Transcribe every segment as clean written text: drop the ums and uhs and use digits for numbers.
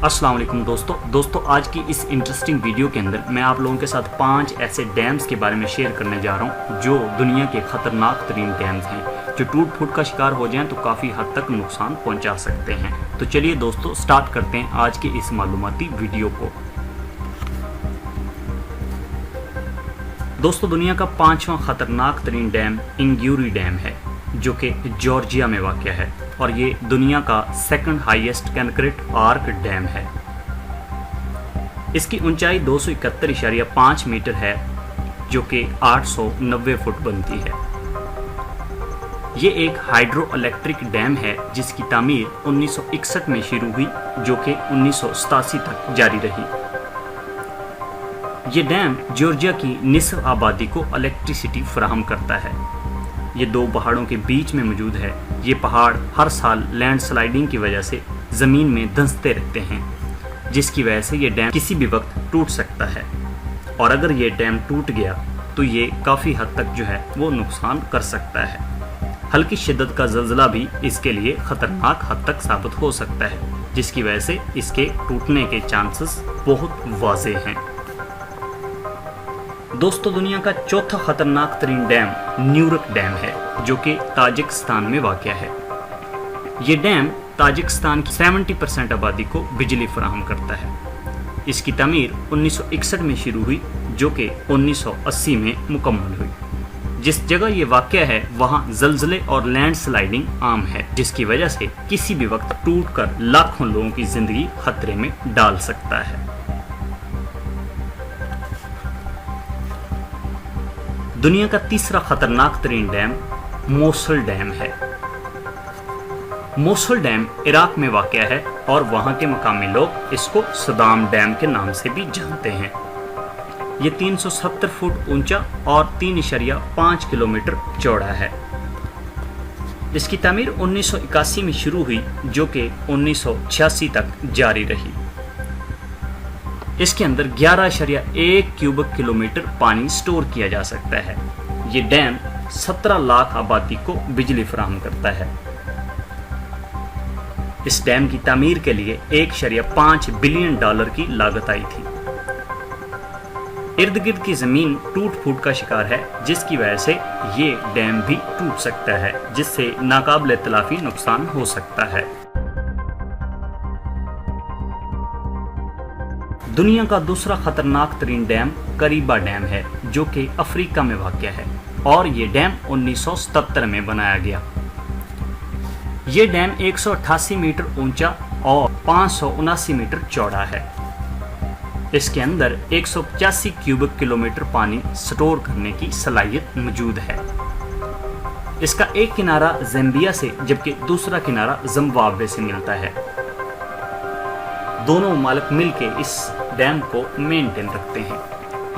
अस्सलाम वालेकुम दोस्तों आज की इस इंटरेस्टिंग वीडियो के अंदर मैं आप लोगों के साथ 5 ऐसे डैम्स के बारे में शेयर करने जा रहा हूं जो दुनिया के ख़तरनाक तरीन डैम्स हैं, जो टूट फूट का शिकार हो जाएं तो काफ़ी हद तक नुकसान पहुंचा सकते हैं। तो चलिए दोस्तों स्टार्ट करते हैं आज की इस मालूमाती वीडियो को। दोस्तों दुनिया का 5वां ख़तरनाक तरीन डैम इंग्यूरी डैम है जो कि जॉर्जिया में वाक़ है और ये दुनिया का second highest concrete arc dam है। इसकी ऊंचाई 271.5 मीटर है जो कि 890 फुट बनती है। ये एक हाइड्रो इलेक्ट्रिक डैम है जिसकी तामीर 1961 में शुरू हुई जो कि 1987 तक जारी रही। ये डैम जॉर्जिया की निसफ आबादी को इलेक्ट्रिसिटी फराहम करता है। ये दो पहाड़ों के बीच में मौजूद है। ये पहाड़ हर साल लैंड स्लाइडिंग की वजह से ज़मीन में धंसते रहते हैं जिसकी वजह से ये डैम किसी भी वक्त टूट सकता है और अगर ये डैम टूट गया तो ये काफ़ी हद तक जो है वो नुकसान कर सकता है। हल्की शिद्दत का ज़लज़ला भी इसके लिए ख़तरनाक हद तक साबित हो सकता है जिसकी वजह से इसके टूटने के चांसेस बहुत वाज़ेह हैं। दोस्तों दुनिया का चौथा खतरनाक तरीन डैम न्यूरक डैम है जो कि ताजिकिस्तान में वाक़ है। ये डैम ताजिकिस्तान की 70% आबादी को बिजली फराहम करता है। इसकी तामीर 1961 में शुरू हुई जो कि 1980 में मुकम्मल हुई। जिस जगह ये वाक़ है वहाँ ज़लज़ले और लैंड स्लाइडिंग आम है जिसकी वजह से किसी भी वक्त टूट कर लाखों लोगों की ज़िंदगी खतरे में डाल सकता है। दुनिया का तीसरा खतरनाक तरीन डैम मोसुल डैम है। मोसुल डैम इराक में वाक़ है और वहाँ के मकामी लोग इसको सदाम डैम के नाम से भी जानते हैं। ये 370 फुट ऊंचा और 3.5 किलोमीटर चौड़ा है। इसकी तामीर 1981 में शुरू हुई जो कि 1986 तक जारी रही। इसके अंदर 11.1 क्यूबिक किलोमीटर पानी स्टोर किया जा सकता है। ये डैम 17 लाख आबादी को बिजली फराहम करता है। इस डैम की तामीर के लिए 1.5 बिलियन डॉलर की लागत आई थी। इर्द गिर्द की जमीन टूट फूट का शिकार है जिसकी वजह से ये डैम भी टूट सकता है जिससे नाकाबिले तलाफी नुकसान हो सकता है। दुनिया का दूसरा खतरनाक तरीन डैम करीबा डैम है जो कि अफ्रीका में वाक़ है और ये डैम 1977 में बनाया गया। ये डैम 188 मीटर ऊंचा और 579 मीटर चौड़ा है। इसके अंदर 185 क्यूबिक किलोमीटर पानी स्टोर करने की सलाहियत मौजूद है। इसका एक किनारा ज़ाम्बिया से जबकि दूसरा किनारा जिम्बाब्वे से मिलता है। दोनों ममालिक मिलकर इस डैम को मेंटेन रखते हैं।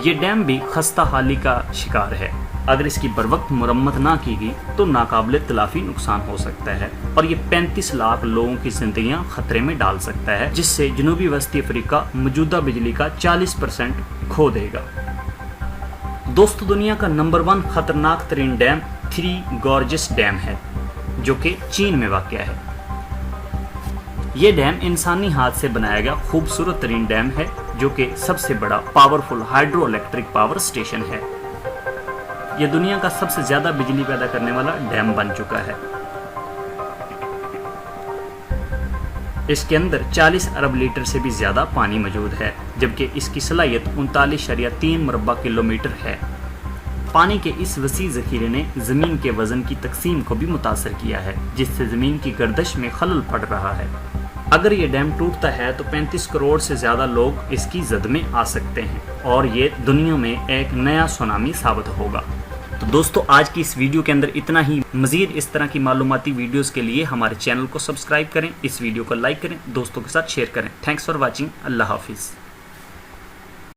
ये डैम भी खस्ता हाली का शिकार है। अगर इसकी बरवक्त मुरम्मत ना की गई तो नाकाबिले तलाफी नुकसान हो सकता है और ये 35 लाख लोगों की जिंदगियां खतरे में डाल सकता है जिससे जनूबी वस्ती अफ्रीका मौजूदा बिजली का 40% खो देगा। दोस्तों दुनिया का नंबर 1 खतरनाक तरीन डैम थ्री गॉर्जेस डैम है जो कि चीन में वाक़ है। ये डैम इंसानी हाथ से बनाया गया खूबसूरत तरीन डैम है जो कि सबसे बड़ा powerful hydro electric power station है। ये दुनिया का सबसे ज्यादा बिजली पैदा करने वाला डैम बन चुका है। इसके अंदर 40 अरब लीटर से भी ज्यादा पानी मौजूद है जबकि इसकी सलाहियत 39.3 मुरब्बा किलोमीटर है। पानी के इस वसी ज़ख़ीरे ने ज़मीन के वज़न की तकसीम को भी मुतासर किया है जिससे ज़मीन की गर्दश में खलल पड़ रहा है। अगर ये डैम टूटता है तो 35 करोड़ से ज़्यादा लोग इसकी जद में आ सकते हैं और ये दुनिया में एक नया सुनामी साबित होगा। तो दोस्तों आज की इस वीडियो के अंदर इतना ही। मज़ीद इस तरह की मालूमाती वीडियोस के लिए हमारे चैनल को सब्सक्राइब करें, इस वीडियो को लाइक करें, दोस्तों के साथ शेयर करें। Thanks for watching. अल्लाह हाफिज़।